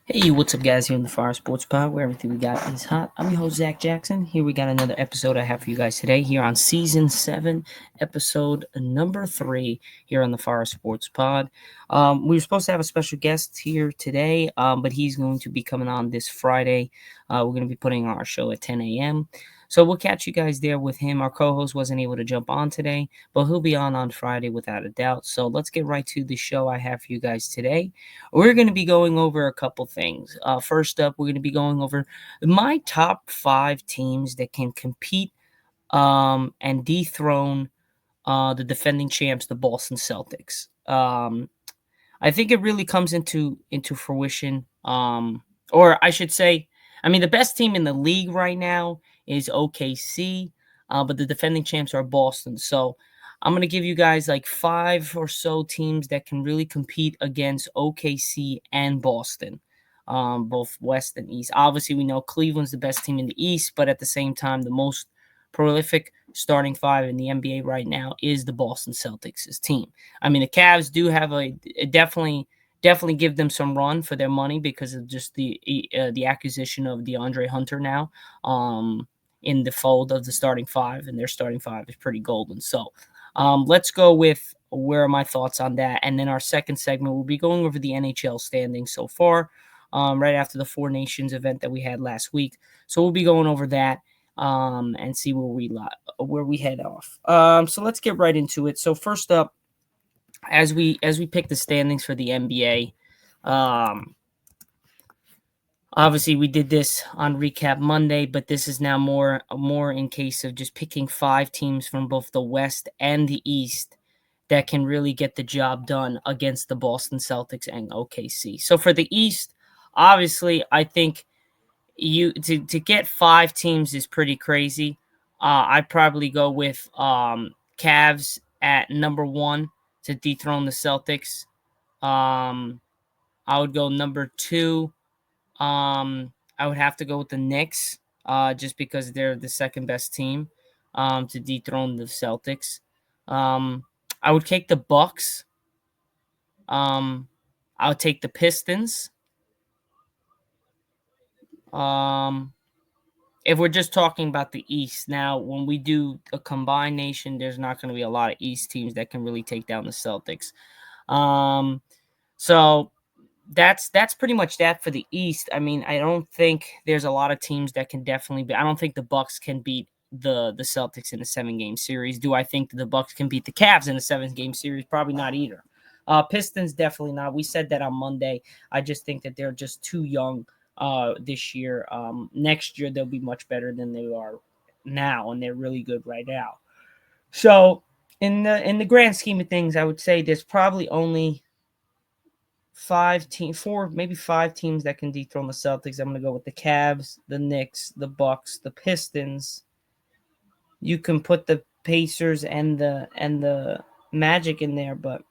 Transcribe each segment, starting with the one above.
Hey, what's up, guys? Here in the Fire Sports Pod, where everything we got is hot. I'm your host, Zack Jackson. Here we got another episode I have for you guys today, here on Season 7, Episode number 3, here on the Fire Sports Pod. We were supposed to have a special guest here today, but he's going to be coming on this Friday. We're going to be putting on our show at 10 a.m., so we'll catch you guys there with him. Our co-host wasn't able to jump on today, but he'll be on Friday without a doubt. So let's get right to the show I have for you guys today. We're going to be going over a couple things. First up, we're going to be going over my top 5 teams that can compete and dethrone the defending champs, the Boston Celtics. I think it really comes into fruition. Or I should say, I mean, the best team in the league right now is OKC, but the defending champs are Boston. So I'm gonna give you guys like 5 or so teams that can really compete against OKC and Boston, both West and East. Obviously, we know Cleveland's the best team in the East, but at the same time, the most prolific starting 5 in the NBA right now is the Boston Celtics' team. I mean, the Cavs do have definitely give them some run for their money because of just the acquisition of DeAndre Hunter now in the fold of the starting 5, and their starting 5 is pretty golden. So let's go with where are my thoughts on that, and then our second segment we'll be going over the NHL standings so far, right after the Four Nations event that we had last week. So we'll be going over that and see where we head off. So let's get right into it. So first up, as we pick the standings for the NBA, obviously we did this on Recap Monday, but this is now more in case of just picking 5 teams from both the West and the East that can really get the job done against the Boston Celtics and OKC. So for the East, obviously, I think you to get 5 teams is pretty crazy. I'd probably go with Cavs at number 1 to dethrone the Celtics. Um, I would go number 2. I would have to go with the Knicks, just because they're the second best team, to dethrone the Celtics. Um, I would take the Bucks. Um, I would take the Pistons. Um, if we're just talking about the East now, when we do a combined nation, there's not going to be a lot of East teams that can really take down the Celtics. Um, so that's pretty much that for the East. I mean, I don't think there's a lot of teams that can definitely be. I don't think the Bucks can beat the Celtics in a 7-game series. Do I think that the Bucks can beat the Cavs in a 7-game series? Probably not either. Pistons definitely not. We said that on Monday. I just think that they're just too young this year. Next year they'll be much better than they are now, and they're really good right now. So in the grand scheme of things, I would say there's probably only 5 teams that can dethrone the Celtics. I'm gonna go with the Cavs, the Knicks, the Bucks, the Pistons. You can put the Pacers and the Magic in there, but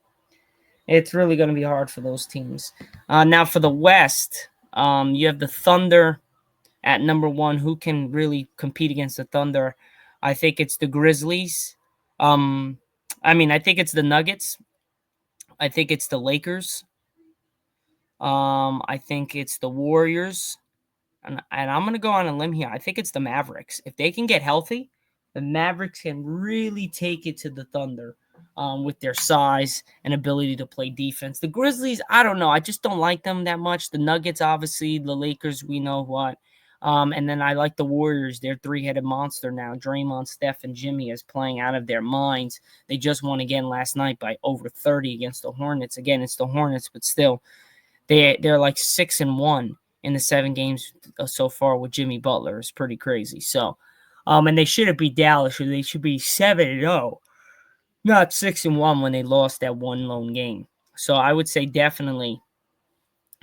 it's really gonna be hard for those teams. Now for the West, you have the Thunder at number 1. Who can really compete against the Thunder? I think it's the Grizzlies. Um, I think it's the Nuggets. I think it's the Lakers. I think it's the Warriors, and I'm gonna go on a limb here. I think it's the Mavericks. If they can get healthy, the Mavericks can really take it to the Thunder, with their size and ability to play defense. The Grizzlies, I don't know. I just don't like them that much. The Nuggets, obviously, the Lakers, we know what. And then I like the Warriors. They're three-headed monster now. Draymond, Steph, and Jimmy is playing out of their minds. They just won again last night by over 30 against the Hornets. Again, it's the Hornets, but still, they're like 6-1 in the 7 games so far with Jimmy Butler. It's pretty crazy. So, and they shouldn't be Dallas. They should be 7-0, not 6-1 when they lost that one lone game. So I would say definitely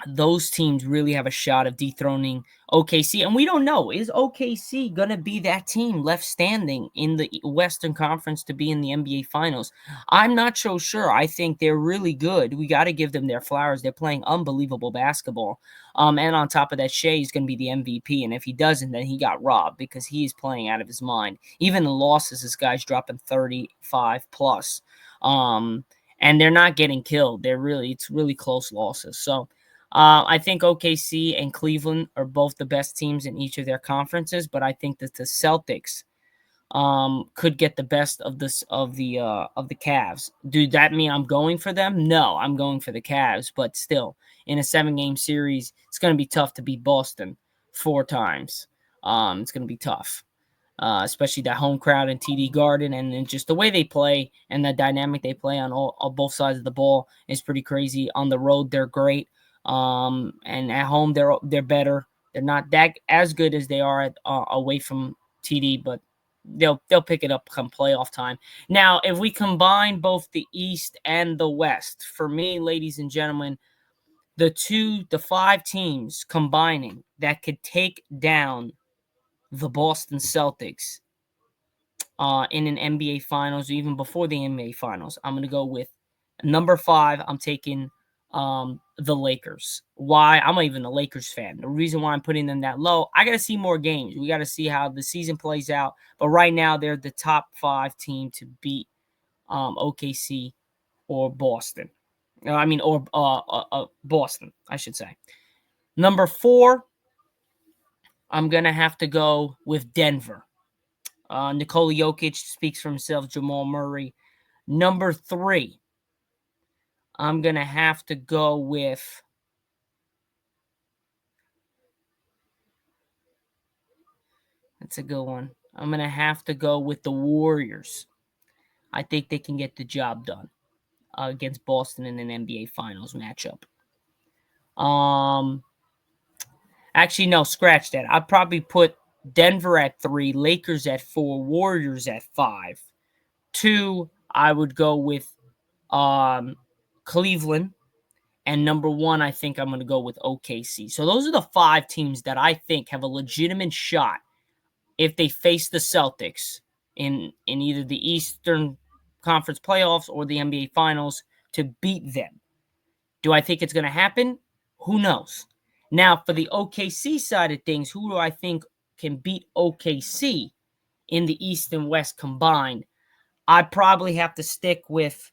those teams really have a shot of dethroning OKC. And we don't know, is OKC going to be that team left standing in the Western Conference to be in the NBA Finals? I'm not so sure. I think they're really good. We got to give them their flowers. They're playing unbelievable basketball. And on top of that, Shea is going to be the MVP. And if he doesn't, then he got robbed because he is playing out of his mind. Even the losses, this guy's dropping 35 plus. And they're not getting killed. It's really close losses. So, I think OKC and Cleveland are both the best teams in each of their conferences, but I think that the Celtics could get the best of this of the Cavs. Do that mean I'm going for them? No, I'm going for the Cavs, but still, in a 7-game series, it's going to be tough to beat Boston 4 times. It's going to be tough. Especially that home crowd in TD Garden, and then just the way they play and the dynamic they play on both sides of the ball is pretty crazy. On the road, they're great, and at home they're better. They're not that as good as they are away from TD, but they'll pick it up come playoff time. Now, if we combine both the East and the West, for me, ladies and gentlemen, the 5 teams combining that could take down the Boston Celtics in an NBA Finals, or even before the NBA Finals, I'm going to go with number 5. I'm taking the Lakers. Why? I'm not even a Lakers fan. The reason why I'm putting them that low, I got to see more games. We got to see how the season plays out. But right now, they're the top 5 team to beat OKC or Boston. Boston, I should say. Number 4, I'm going to have to go with Denver. Nikola Jokic speaks for himself. Jamal Murray. Number 3, I'm going to have to go with that's a good one. I'm going to have to go with the Warriors. I think they can get the job done against Boston in an NBA Finals matchup. Actually, no, scratch that. I'd probably put Denver at 3, Lakers at 4, Warriors at 5. 2, I would go with Cleveland. And number 1, I think I'm going to go with OKC. So those are the 5 teams that I think have a legitimate shot if they face the Celtics in either the Eastern Conference playoffs or the NBA Finals to beat them. Do I think it's going to happen? Who knows? Now, for the OKC side of things, who do I think can beat OKC in the East and West combined? I'd probably have to stick with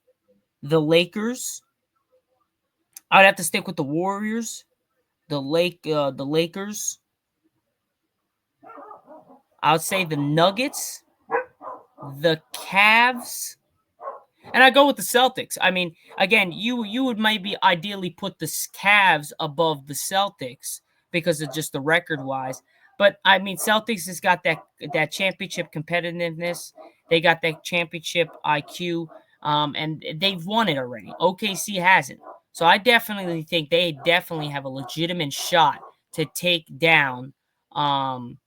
the Lakers. I'd have to stick with the Warriors, the Lakers. I would say the Nuggets, the Cavs, and I go with the Celtics. I mean, again, you would maybe ideally put the Cavs above the Celtics because of just the record wise. But I mean, Celtics has got that championship competitiveness. They got that championship IQ, and they've won it already. OKC hasn't. So I definitely think they definitely have a legitimate shot to take down the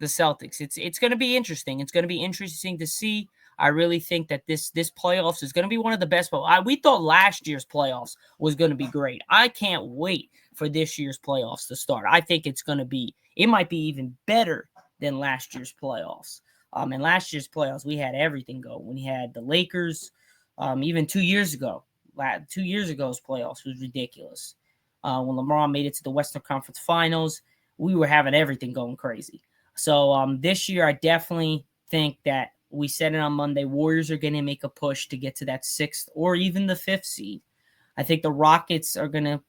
Celtics. It's going to be interesting. It's going to be interesting to see. I really think that this playoffs is going to be one of the best. We thought last year's playoffs was going to be great. I can't wait for this year's playoffs to start. I think it's going to be. It might be even better than last year's playoffs. In last year's playoffs, we had everything go. We had the Lakers. Even 2 years ago, 2 years ago's playoffs was ridiculous. When LeBron made it to the Western Conference Finals, we were having everything going crazy. So this year, I definitely think that we said it on Monday, Warriors are going to make a push to get to that 6th or even the 5th seed. I think the Rockets are going to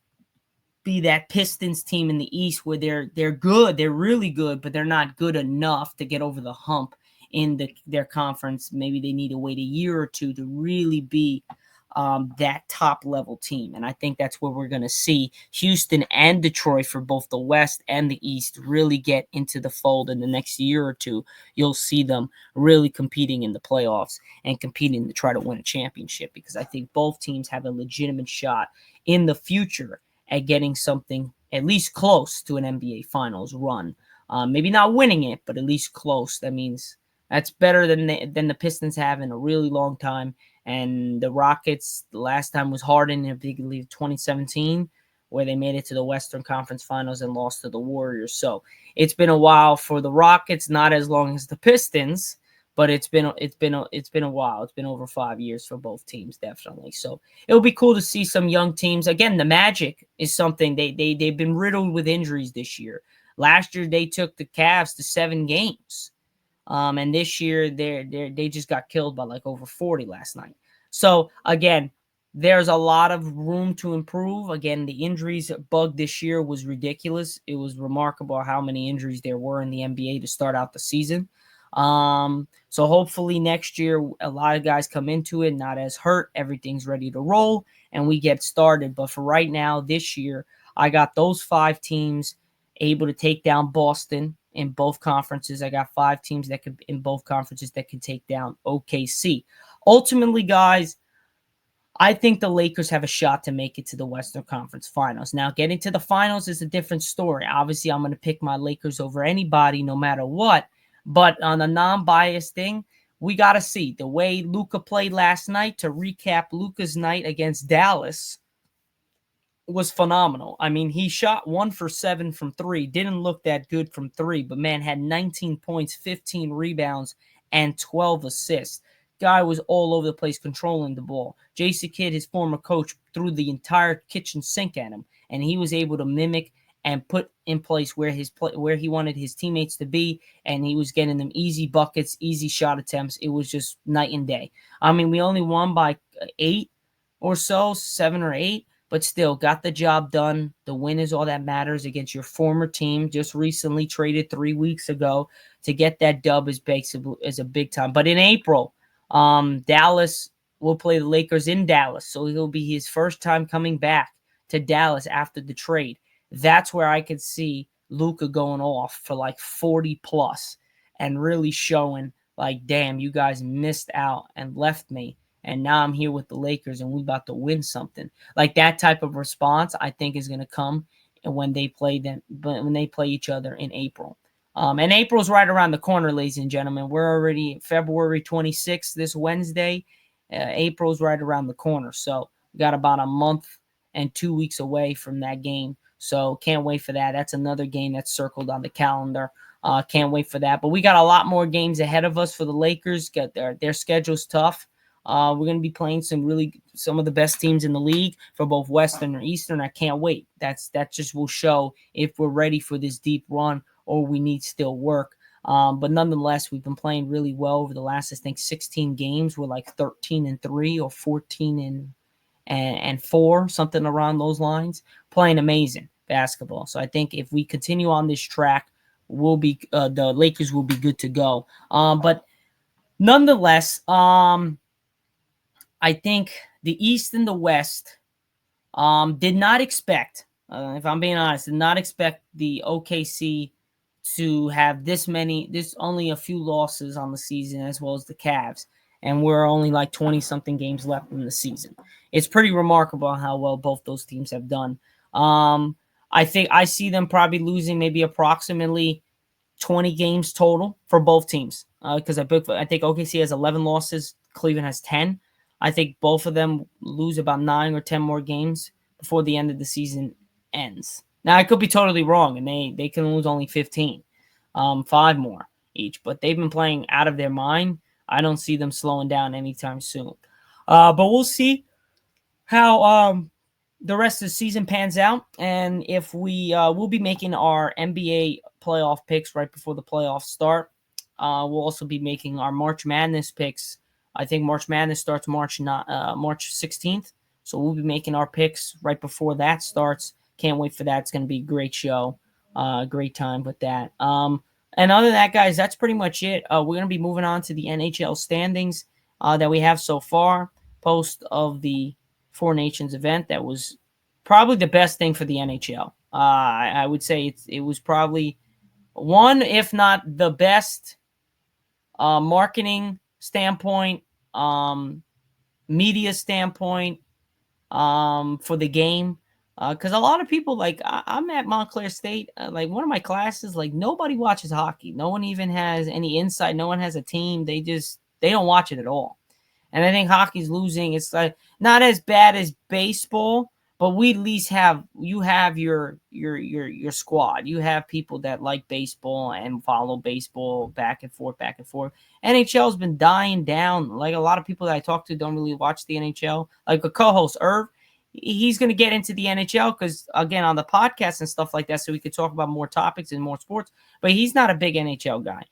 be that Pistons team in the East where they're good, they're really good, but they're not good enough to get over the hump in their conference. Maybe they need to wait a year or two to really be that top level team. And I think that's where we're going to see Houston and Detroit for both the West and the East really get into the fold in the next year or two. You'll see them really competing in the playoffs and competing to try to win a championship, because I think both teams have a legitimate shot in the future at getting something at least close to an NBA Finals run. Maybe not winning it, but at least close. That means that's better than the Pistons have in a really long time. And the Rockets, the last time was Harden in, I believe, 2017, where they made it to the Western Conference Finals and lost to the Warriors. So it's been a while for the Rockets, not as long as the Pistons, but it's been a while. It's been over 5 years for both teams, definitely. So it'll be cool to see some young teams. Again, the Magic is something they've been riddled with injuries this year. Last year they took the Cavs to 7 games. And this year they just got killed by like over 40 last night. So again, There's a lot of room to improve. Again, the injuries bug this year was ridiculous. It was remarkable how many injuries there were in the NBA to start out the season. So hopefully next year, a lot of guys come into it not as hurt. Everything's ready to roll and we get started. But for right now, this year, I got those 5 teams able to take down Boston in both conferences. I got 5 teams that could in both conferences that can take down OKC. Ultimately, guys, I think the Lakers have a shot to make it to the Western Conference Finals. Now, getting to the finals is a different story. Obviously, I'm going to pick my Lakers over anybody, no matter what. But on a non-biased thing, we got to see the way Luka played last night. To recap Luka's night against Dallas was phenomenal. I mean, he shot 1 for 7 from 3. Didn't look that good from 3, but man, had 19 points, 15 rebounds, and 12 assists. Guy was all over the place controlling the ball. Jason Kidd, his former coach, threw the entire kitchen sink at him, and he was able to mimic and put in place where he wanted his teammates to be, and he was getting them easy buckets, easy shot attempts. It was just night and day. I mean, we only won by 8 or so, 7 or 8, but still got the job done. The win is all that matters against your former team, just recently traded 3 weeks ago. To get that dub is a big time. But in April, Dallas will play the Lakers in Dallas, so it'll be his first time coming back to Dallas after the trade. That's where I could see Luka going off for like 40 plus and really showing like, damn, you guys missed out and left me. And now I'm here with the Lakers and we about to win something. Like that type of response, I think is going to come when they play each other in April. And April's right around the corner, ladies and gentlemen. We're already February 26th this Wednesday. April's right around the corner. So we got about a month and 2 weeks away from that game. So can't wait for that. That's another game that's circled on the calendar. Can't wait for that. But we got a lot more games ahead of us for the Lakers. Got their schedule's tough. We're going to be playing some of the best teams in the league for both Western or Eastern. I can't wait. That just will show if we're ready for this deep run or we need still work. But nonetheless, we've been playing really well over the last, I think, 16 games. We're like 13-3 or 14-4, something around those lines. Playing amazing basketball. So I think if we continue on this track, the Lakers will be good to go. But nonetheless, I think the East and the West did not expect, if I'm being honest, did not expect the OKC to have this only a few losses on the season as well as the Cavs. And we're only like 20-something games left in the season. It's pretty remarkable how well both those teams have done. I think I see them probably losing maybe approximately 20 games total for both teams. Because I think OKC has 11 losses, Cleveland has 10. I think both of them lose about 9 or 10 more games before the end of the season ends. Now, I could be totally wrong, and they can lose only 15, 5 more each. But they've been playing out of their mind. I don't see them slowing down anytime soon. But we'll see how the rest of the season pans out, and if we'll be making our NBA playoff picks right before the playoffs start. We'll also be making our March Madness picks. I think March Madness starts March 16th, so we'll be making our picks right before that starts. Can't wait for that. It's going to be a great show, great time with that. And other than that, guys, that's pretty much it. We're going to be moving on to the NHL standings that we have so far, post of the Four Nations event. That was probably the best thing for the NHL. I would say it was probably one, if not the best, marketing standpoint, media standpoint, for the game. Because a lot of people, like, I'm at Montclair State, like one of my classes, like nobody watches hockey. No one even has any insight. No one has a team. They don't watch it at all. And I think hockey's losing. It's like not as bad as baseball, but we at least have your squad. You have people that like baseball and follow baseball back and forth, back and forth. NHL's been dying down. Like a lot of people that I talk to don't really watch the NHL. Like a co-host, Irv, he's going to get into the NHL because, again, on the podcast and stuff like that, so we could talk about more topics and more sports. But he's not a big NHL guy.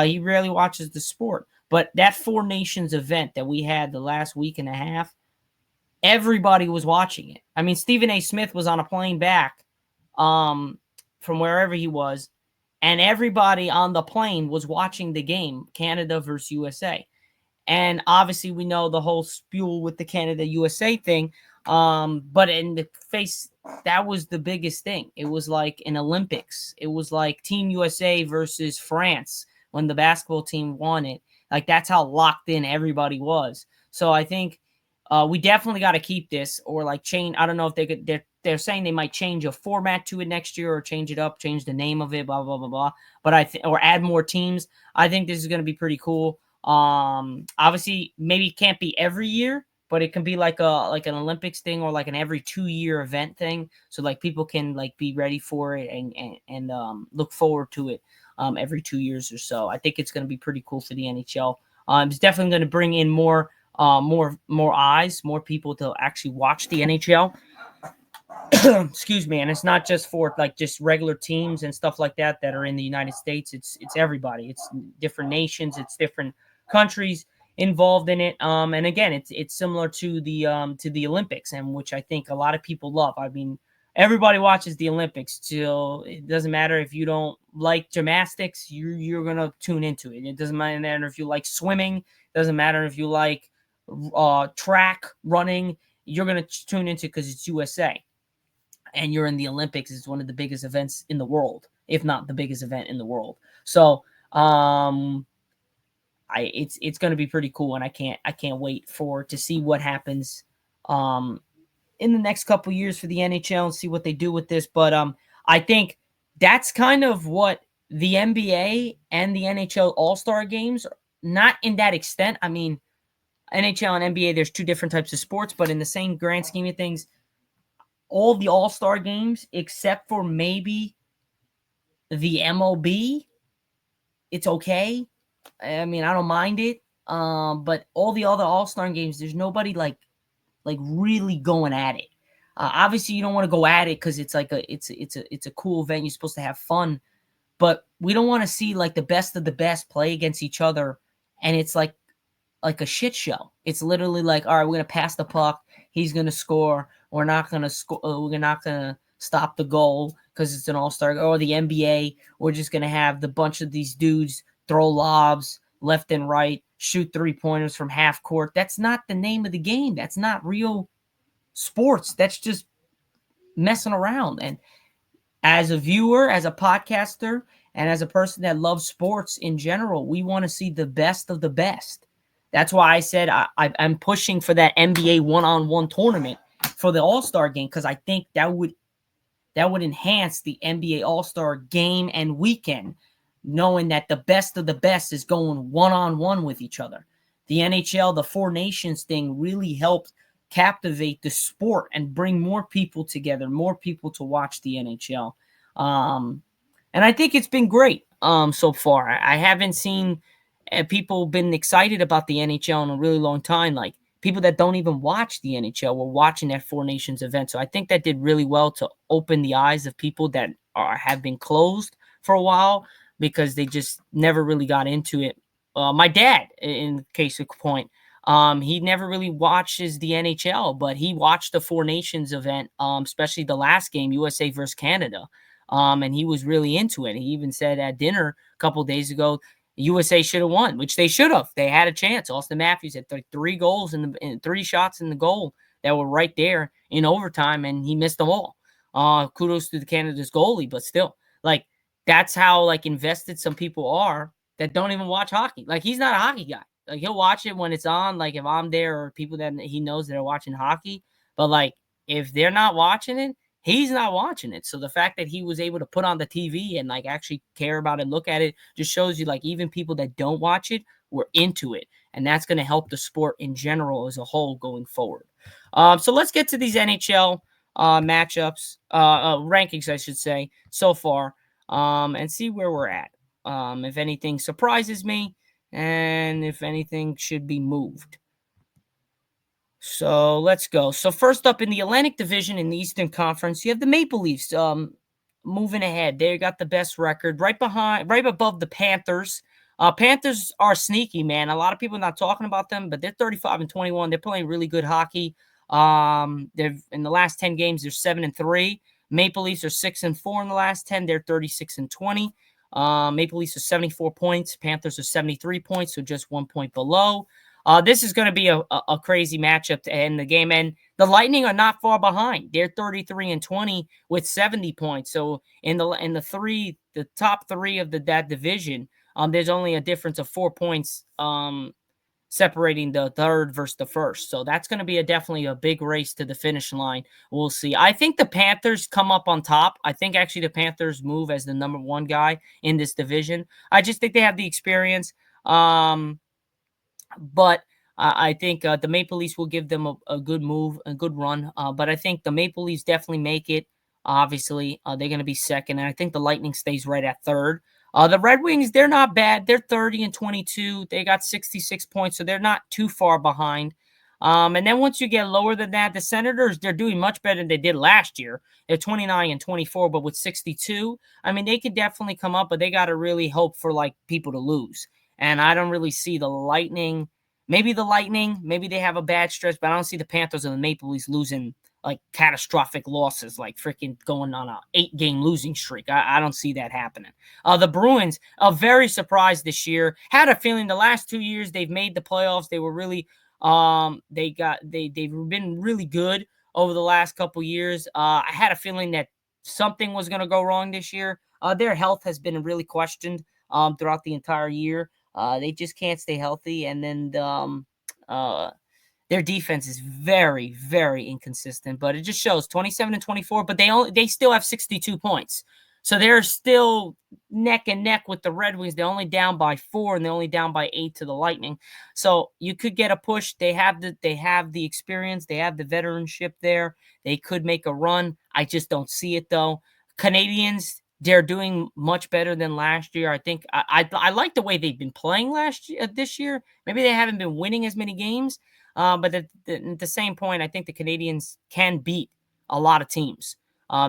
He rarely watches the sport. But that Four Nations event that we had the last week and a half, everybody was watching it. I mean, Stephen A. Smith was on a plane back from wherever he was, and everybody on the plane was watching the game, Canada versus USA. And obviously, we know the whole spew with the Canada USA thing. But in the face, that was the biggest thing. It was like an Olympics. It was like Team USA versus France when the basketball team won it. Like, that's how locked in everybody was. So I think we definitely got to keep this, or like change. I don't know if they could. They're saying they might change a format to it next year, or change it up, change the name of it, blah blah blah blah. But or add more teams. I think this is going to be pretty cool. Obviously, maybe it can't be every year, but it can be like an Olympics thing, or like an every 2-year event thing. So like people can like be ready for it and look forward to it every 2 years or so. I think it's going to be pretty cool for the NHL. It's definitely going to bring in more eyes, more people to actually watch the NHL. Excuse me. And it's not just for like just regular teams and stuff like that are in the United States. It's everybody. It's different nations. It's different countries involved in it. And again, it's similar to the Olympics, and which I think a lot of people love. I mean, everybody watches the Olympics. Till it doesn't matter if you don't like gymnastics, you're gonna tune into it. It doesn't matter if you like swimming. It doesn't matter if you like track running. You're gonna tune into, because it's USA, and you're in the Olympics. It's one of the biggest events in the world, if not the biggest event in the world. So it's going to be pretty cool, and I can't wait to see what happens in the next couple years for the NHL and see what they do with this. But I think that's kind of what the NBA and the NHL All-Star games, not in that extent. I mean, NHL and NBA, there's two different types of sports, but in the same grand scheme of things, all the All-Star games, except for maybe the MLB, it's okay. I mean, I don't mind it. But all the other All-Star games, there's nobody like really going at it. Obviously, you don't want to go at it because it's like it's a cool event. You're supposed to have fun, but we don't want to see like the best of the best play against each other, and it's like a shit show. It's literally like, all right, we're gonna pass the puck. He's gonna score. We're not gonna score. We're not gonna stop the goal because it's an All-Star. Or the NBA, we're just gonna have the bunch of these dudes throw lobs left and right, shoot 3-pointers from half court. That's not the name of the game. That's not real sports. That's just messing around. And as a viewer, as a podcaster, and as a person that loves sports in general, we want to see the best of the best. That's why I said I'm pushing for that NBA one-on-one tournament for the All-Star game, because I think that would enhance the NBA All-Star game and weekend, knowing that the best of the best is going one-on-one with each other. The NHL, the Four Nations thing, really helped captivate the sport and bring more people together, more people to watch the NHL. And I think it's been great so far. I haven't seen people been excited about the NHL in a really long time. Like, people that don't even watch the NHL were watching that Four Nations event. So I think that did really well to open the eyes of people that have been closed for a while because they just never really got into it. My dad, in case of point, he never really watches the NHL, but he watched the Four Nations event, especially the last game, USA versus Canada. And he was really into it. He even said at dinner a couple of days ago, USA should have won, which they should have. They had a chance. Austin Matthews had like 3 goals and 3 shots in the goal that were right there in overtime, and he missed them all. Kudos to the Canada's goalie, but still, like, that's how like invested some people are that don't even watch hockey. Like, he's not a hockey guy. Like, he'll watch it when it's on, like if I'm there or people that he knows that are watching hockey. But like, if they're not watching it, he's not watching it. So the fact that he was able to put on the TV and like actually care about it, look at it, just shows you like even people that don't watch it were into it. And that's going to help the sport in general as a whole going forward. So let's get to these NHL matchups, rankings, I should say, so far, and see where we're at. If anything surprises me and if anything should be moved. So let's go. So first up in the Atlantic Division in the Eastern Conference, you have the Maple Leafs moving ahead. They got the best record, right above the Panthers. Panthers are sneaky, man. A lot of people are not talking about them, but they're 35-21. They're playing really good hockey. They've in the last 10 games, they're 7-3. Maple Leafs are 6-4 in the last 10. They're 36-20. Maple Leafs are 74 points. Panthers are 73 points, so just 1 point below. This is going to be a crazy matchup to end the game. And the Lightning are not far behind. They're 33-20 with 70 points. So in the top three of that division, there's only a difference of 4 points separating the third versus the first. So that's going to be definitely a big race to the finish line. We'll see. I think the Panthers come up on top. I think actually the Panthers move as the number one guy in this division. I just think they have the experience. But I think the Maple Leafs will give them a good move, a good run. But I think the Maple Leafs definitely make it. Obviously, they're going to be second, and I think the Lightning stays right at third. The Red Wings, they're not bad. They're 30-22. They got 66 points, so they're not too far behind. And then once you get lower than that, the Senators, they're doing much better than they did last year. They're 29-24, but with 62. I mean, they could definitely come up, but they got to really hope for like people to lose. And I don't really see the Lightning. Maybe the Lightning, maybe they have a bad stretch, but I don't see the Panthers and the Maple Leafs losing like catastrophic losses, like freaking going on a 8-game losing streak. I don't see that happening. The Bruins are very surprised this year. Had a feeling the last 2 years they've made the playoffs. They were really they've been really good over the last couple years. I had a feeling that something was going to go wrong this year. Their health has been really questioned throughout the entire year. They just can't stay healthy, and then their defense is very, very inconsistent. But it just shows 27-24. But they still have 62 points, so they're still neck and neck with the Red Wings. They're only down by 4, and they're only down by 8 to the Lightning. So you could get a push. They have the experience. They have the veteranship there. They could make a run. I just don't see it though. Canadians, they're doing much better than last year. I think I like the way they've been playing this year. Maybe they haven't been winning as many games, but at the same point, I think the Canadians can beat a lot of teams.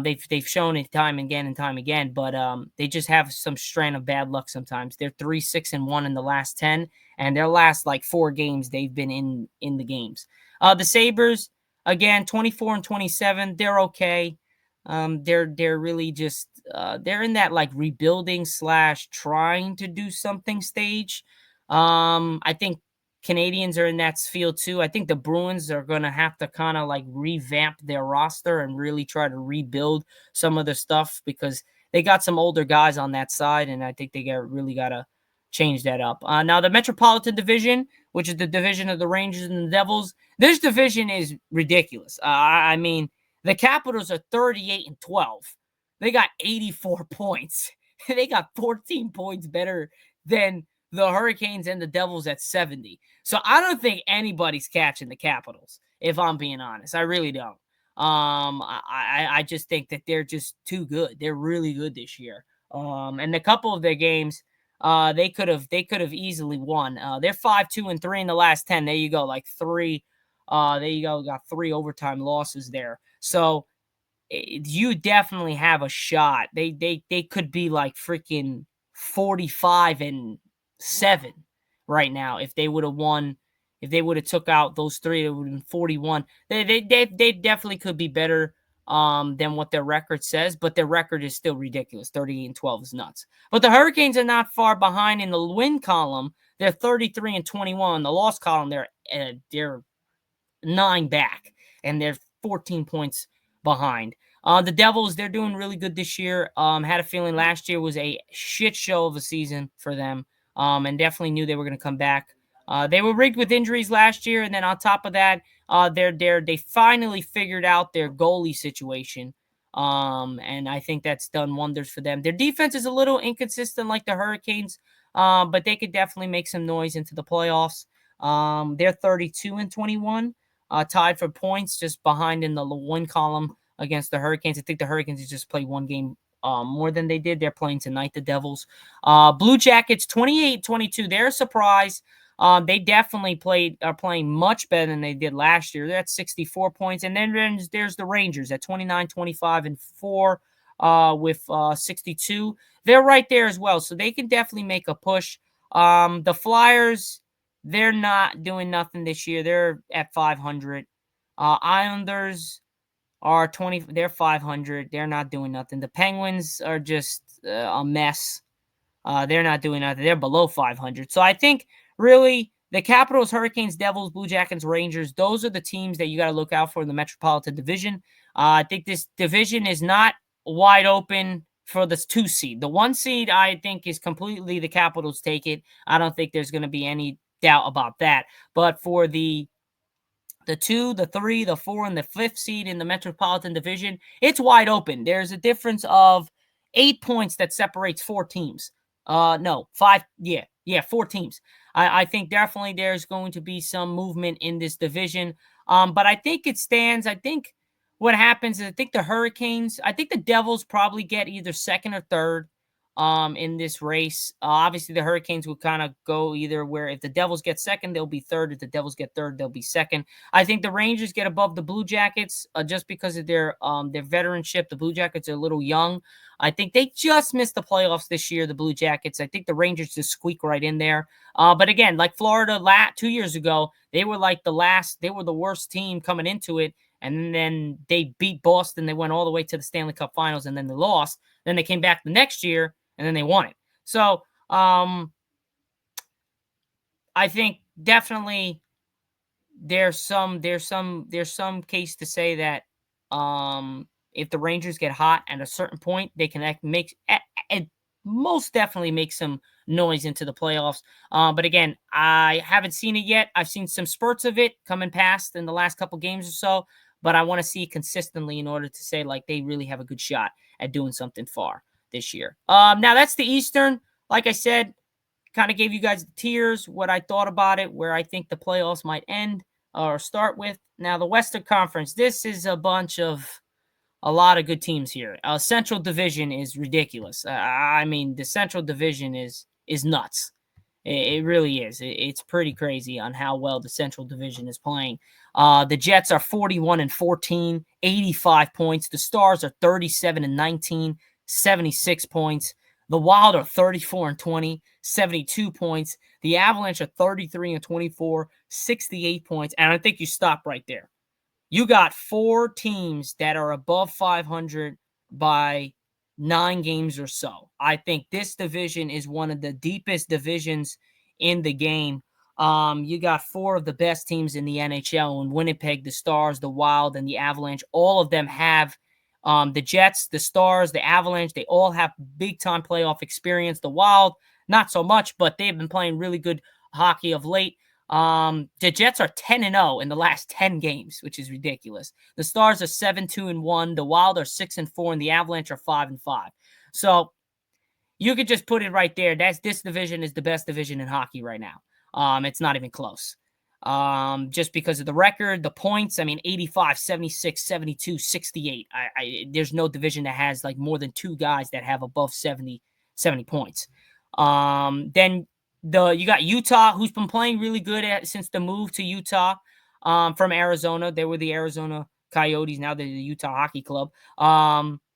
They've shown it time and time again, but they just have some strain of bad luck sometimes. They're 3-6-1 in the last 10, and their last like 4 games they've been in the games. The Sabres, again, 24-27. They're okay. They're really just they're in that like rebuilding / trying to do something stage. I think Canadians are in that field too. I think the Bruins are gonna have to kind of like revamp their roster and really try to rebuild some of the stuff because they got some older guys on that side, and I think they really gotta change that up. Now the Metropolitan Division, which is the division of the Rangers and the Devils, this division is ridiculous. I mean, the Capitals are 38-12. They got 84 points. They got 14 points better than the Hurricanes and the Devils at 70. So I don't think anybody's catching the Capitals, if I'm being honest. I really don't. I just think that they're just too good. They're really good this year. And a couple of their games, they could have easily won. They're 5-2-3 in the last 10. There you go, like 3. There you go, got 3 overtime losses there. So you definitely have a shot. They could be like freaking 45-7 right now if they would have won. If they would have took out those 3, it would have been 41. They definitely could be better than what their record says, but their record is still ridiculous. 38-12 is nuts. But the Hurricanes are not far behind in the win column. They're 33-21. The loss column, they're 9 back, and they're 14 points behind. The Devils, they're doing really good this year. Had a feeling last year was a shit show of a season for them, and definitely knew they were going to come back. They were rigged with injuries last year, and then on top of that, they finally figured out their goalie situation, and I think that's done wonders for them. Their defense is a little inconsistent, like the Hurricanes, but they could definitely make some noise into the playoffs. They're 32-21. Tied for points, just behind in the win column against the Hurricanes. I think the Hurricanes just played 1 game more than they did. They're playing tonight, the Devils. Blue Jackets, 28-22. They're a surprise. They definitely are playing much better than they did last year. They're at 64 points. And then there's the Rangers at 29-25-4 with 62. They're right there as well, so they can definitely make a push. The Flyers, they're not doing nothing this year. They're at 500. Islanders are 20. They're 500. They're not doing nothing. The Penguins are just a mess. They're not doing nothing. They're below 500. So I think really the Capitals, Hurricanes, Devils, Blue Jackets, Rangers, those are the teams that you got to look out for in the Metropolitan Division. I think this division is not wide open for the 2 seed. The 1 seed, I think, is completely the Capitals take it. I don't think there's going to be any doubt about that. But for the 2, the 3, the 4, and the 5th seed in the Metropolitan Division, it's wide open. There's a difference of 8 points that separates 4 teams. No, 5. Yeah, 4 teams. I think definitely there's going to be some movement in this division. But I think it stands. I think what happens is I think the Hurricanes, I think the Devils probably get either second or third in this race. Obviously, the Hurricanes would kind of go either where if the Devils get second, they'll be third. If the Devils get third, they'll be second. I think the Rangers get above the Blue Jackets just because of their veteranship. The Blue Jackets are a little young. I think they just missed the playoffs this year, the Blue Jackets. I think the Rangers just squeak right in there. But again, like Florida 2 years ago, they were like they were the worst team coming into it. And then they beat Boston. They went all the way to the Stanley Cup Finals, and then they lost. Then they came back the next year, and then they won it. So I think definitely there's some case to say that if the Rangers get hot at a certain point, they can most definitely make some noise into the playoffs. But again, I haven't seen it yet. I've seen some spurts of it coming past in the last couple games or so, but I want to see it consistently in order to say like they really have a good shot at doing something far this year. Now that's the Eastern. Like I said, kind of gave you guys the tiers, what I thought about it, where I think the playoffs might end or start with. Now, the Western Conference, this is a lot of good teams here. Central Division is ridiculous. I mean, the Central Division is nuts. It really is. It's pretty crazy on how well the Central Division is playing. The Jets are 41-14, 85 points. The Stars are 37-19, 76 points. The Wild are 34-20, 72 points. The Avalanche are 33-24, 68 points. And I think you stop right there. You got 4 teams that are above 500 by 9 games or so. I think this division is one of the deepest divisions in the game. You got 4 of the best teams in the NHL, and Winnipeg, the Stars, the Wild, and the Avalanche. All of them have the Jets, the Stars, the Avalanche. They all have big-time playoff experience. The Wild, not so much, but they've been playing really good hockey of late. The Jets are 10-0 in the last 10 games, which is ridiculous. The Stars are 7-2-1. The Wild are 6-4, and the Avalanche are 5-5. So you could just put it right there. This division is the best division in hockey right now. It's not even close. Just because of the record, the points. I mean, 85, 76, 72, 68. There's no division that has like more than 2 guys that have above 70 points. Then you got Utah, who's been playing really good since the move to Utah from Arizona. They were the Arizona Coyotes. Now they're the Utah Hockey Club.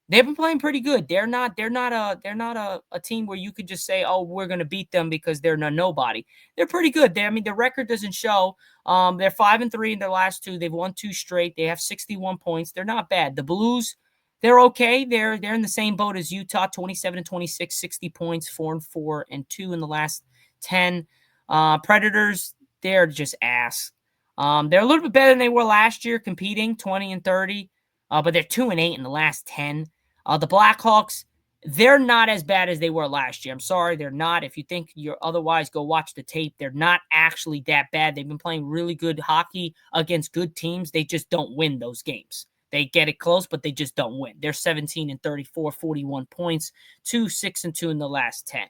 They've been playing pretty good. They're not a team where you could just say, oh, we're going to beat them because they're nobody. They're pretty good. The record doesn't show. They're 5-3 in their last 2. They've won 2 straight. They have 61 points. They're not bad. The Blues, they're okay. They're in the same boat as Utah, 27-26, 60 points, 4-4, and 2 in the last 10. Predators, they're just ass. They're a little bit better than they were last year, competing 20-30, but they're 2-8 in the last 10. The Blackhawks, they're not as bad as they were last year. I'm sorry, they're not. If you think you're otherwise, go watch the tape. They're not actually that bad. They've been playing really good hockey against good teams. They just don't win those games. They get it close, but they just don't win. They're 17-34, 41 points, 6-2 in the last 10.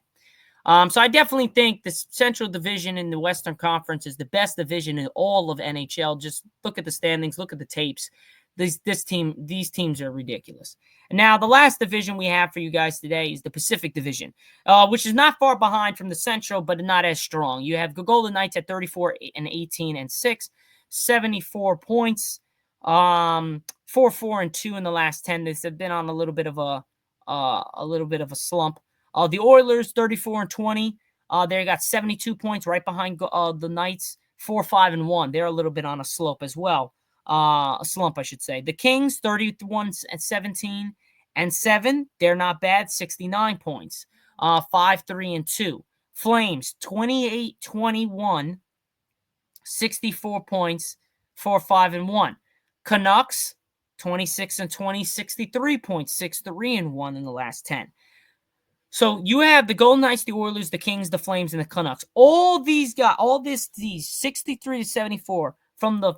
So I definitely think the Central Division in the Western Conference is the best division in all of NHL. Just look at the standings, look at the tapes. These teams are ridiculous. And now the last division we have for you guys today is the Pacific Division, which is not far behind from the Central, but not as strong. You have the Golden Knights at 34-18-6, 74 points, 4-4-2 in the last 10. They've been on a little bit of a slump. The Oilers 34-20. They got 72 points right behind the Knights, 4-5-1. They're a little bit on a slope as well. slump, I should say. The Kings, 31-17 and 7. They're not bad, 69 points. 5-3-2. Flames, 28-21, 64 points, 4-5-1. Canucks, 26-20, 63 points, 6-3-1 in the last 10. So you have the Golden Knights, the Oilers, the Kings, the Flames, and the Canucks. All these guys, these 63-74 from the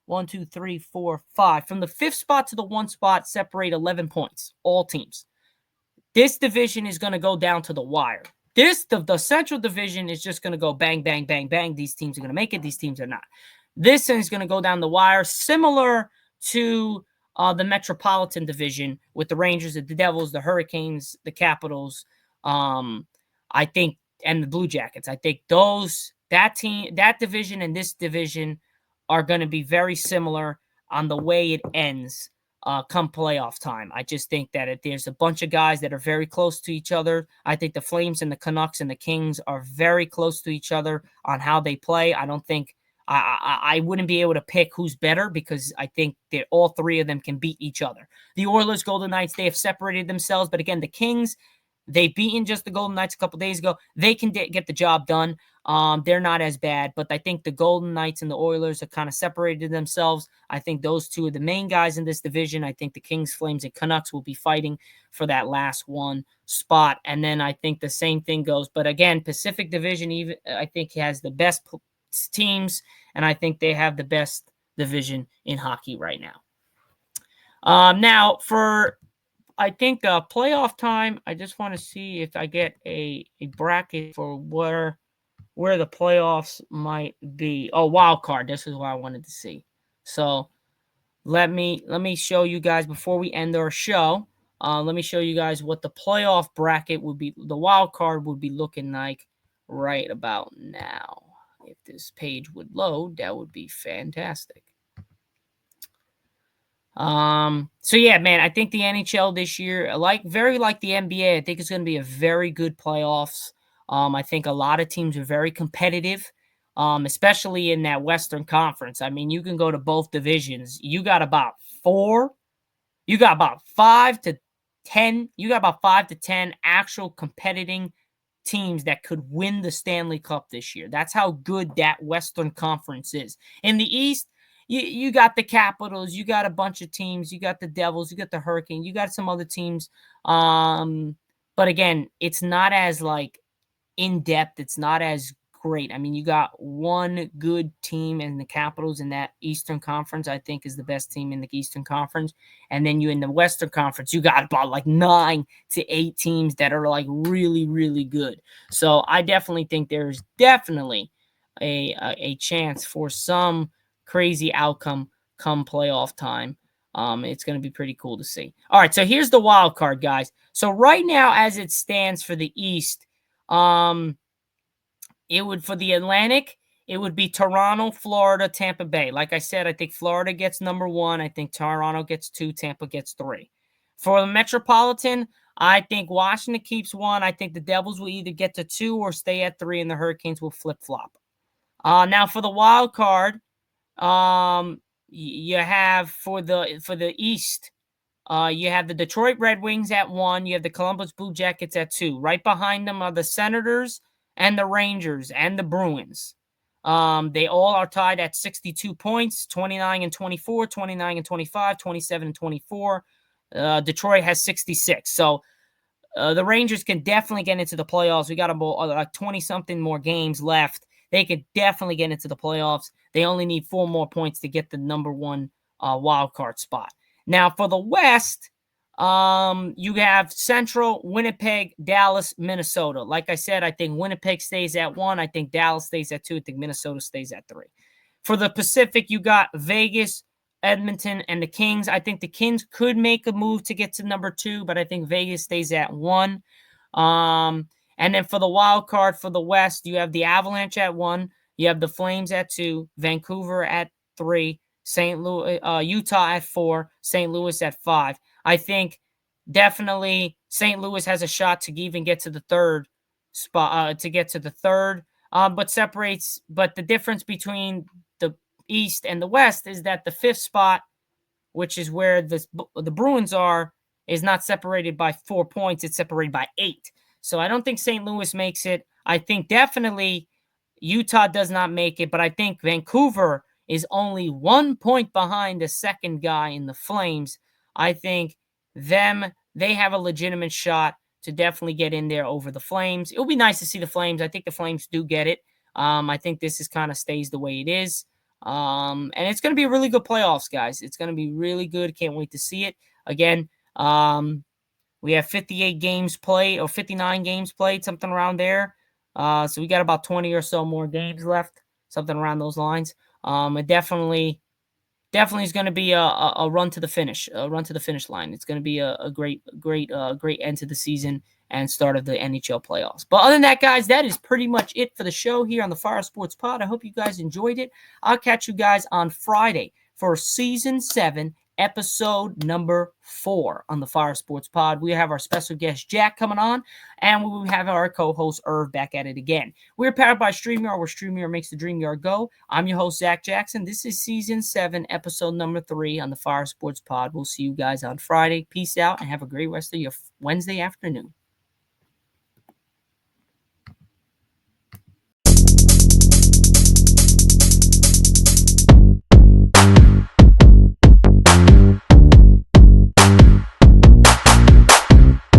1, 2, 3, 4, 5, from the 5th spot to the 1 spot separate 11 points. All teams. This division is going to go down to the wire. The Central Division is just going to go bang, bang, bang, bang. These teams are going to make it. These teams are not. This is going to go down the wire, similar to the Metropolitan Division with the Rangers, the Devils, the Hurricanes, the Capitals, I think, and the Blue Jackets. I think that division and this division are going to be very similar on the way it ends come playoff time. I just think that there's a bunch of guys that are very close to each other. I think the Flames and the Canucks and the Kings are very close to each other on how they play. I don't think I wouldn't be able to pick who's better because I think that all three of them can beat each other. The Oilers, Golden Knights, they have separated themselves. But again, the Kings, they've beaten just the Golden Knights a couple days ago. They can get the job done. They're not as bad, but I think the Golden Knights and the Oilers have kind of separated themselves. I think those two are the main guys in this division. I think the Kings, Flames, and Canucks will be fighting for that last one spot. And then I think the same thing goes. But again, Pacific Division, even I think has the best teams, and I think they have the best division in hockey right now. Now, for I think playoff time, I just want to see if I get a bracket for where the playoffs might be. Oh, wild card. This is what I wanted to see. So let me show you guys before we end our show. Let me show you guys what the playoff bracket would be. The wild card would be looking like right about now. If this page would load, that would be fantastic. So yeah, man, I think the NHL this year, very like the NBA, I think it's going to be a very good playoffs. I think a lot of teams are very competitive, especially in that Western Conference. I mean, you can go to both divisions. You got about 5 to 10. You got about 5 to 10 actual competing teams that could win the Stanley Cup this year. That's how good that Western Conference is. In the East, you got the Capitals, you got a bunch of teams, you got the Devils, you got the Hurricane, you got some other teams. But again, it's not as in depth. It's not as great. I mean, you got one good team in the Capitals in that Eastern Conference, I think is the best team in the Eastern Conference. And then you in the Western Conference, you got about 9 to 8 teams that are really, really good. So I definitely think there's definitely a chance for some crazy outcome come playoff time. It's going to be pretty cool to see. All right, so here's the wild card, guys. So right now, as it stands for the East, it would, for the Atlantic, it would be Toronto, Florida, Tampa Bay. Like I said, I think Florida gets number 1. I think Toronto gets 2. Tampa gets 3. For the Metropolitan, I think Washington keeps 1. I think the Devils will either get to 2 or stay at 3, and the Hurricanes will flip-flop. Now for the wild card, you have for the East, you have the Detroit Red Wings at 1. You have the Columbus Blue Jackets at 2. Right behind them are the Senators and the Rangers and the Bruins. They all are tied at 62 points, 29 and 24, 29 and 25, 27 and 24. Detroit has 66. So the Rangers can definitely get into the playoffs. We got about 20-something more games left. They could definitely get into the playoffs. They only need 4 more points to get the number 1 wild card spot. Now, for the West, you have Central, Winnipeg, Dallas, Minnesota. Like I said, I think Winnipeg stays at 1. I think Dallas stays at 2. I think Minnesota stays at 3. For the Pacific, you got Vegas, Edmonton, and the Kings. I think the Kings could make a move to get to number 2, but I think Vegas stays at 1. And then for the wild card for the West, you have the Avalanche at 1. You have the Flames at 2. Vancouver at 3. St. Louis, Utah at 4. St. Louis at 5. I think definitely St. Louis has a shot to even get to the 3rd spot. But the difference between the East and the West is that the 5th spot, which is where the Bruins are, is not separated by 4 points. It's separated by 8. So I don't think St. Louis makes it. I think definitely Utah does not make it, but I think Vancouver is only 1 point behind the second guy in the Flames. I think they have a legitimate shot to definitely get in there over the Flames. It'll be nice to see the Flames. I think the Flames do get it. I think this is kind of stays the way it is. And it's going to be a really good playoffs, guys. It's going to be really good. Can't wait to see it. Again, we have 58 games played or 59 games played, something around there. So we got about 20 or so more games left, something around those lines. It definitely is going to be a run to the finish, line. It's going to be a great end to the season and start of the NHL playoffs. But other than that, guys, that is pretty much it for the show here on the Fire Sports Pod. I hope you guys enjoyed it. I'll catch you guys on Friday for Season 7, Episode number 4 on the Fire Sports Pod. We have our special guest, Jack, coming on, and we will have our co-host, Irv, back at it again. We're powered by StreamYard, where StreamYard makes the dream yard go. I'm your host, Zack Jackson. This is Season 7, Episode number 3 on the Fire Sports Pod. We'll see you guys on Friday. Peace out, and have a great rest of your Wednesday afternoon.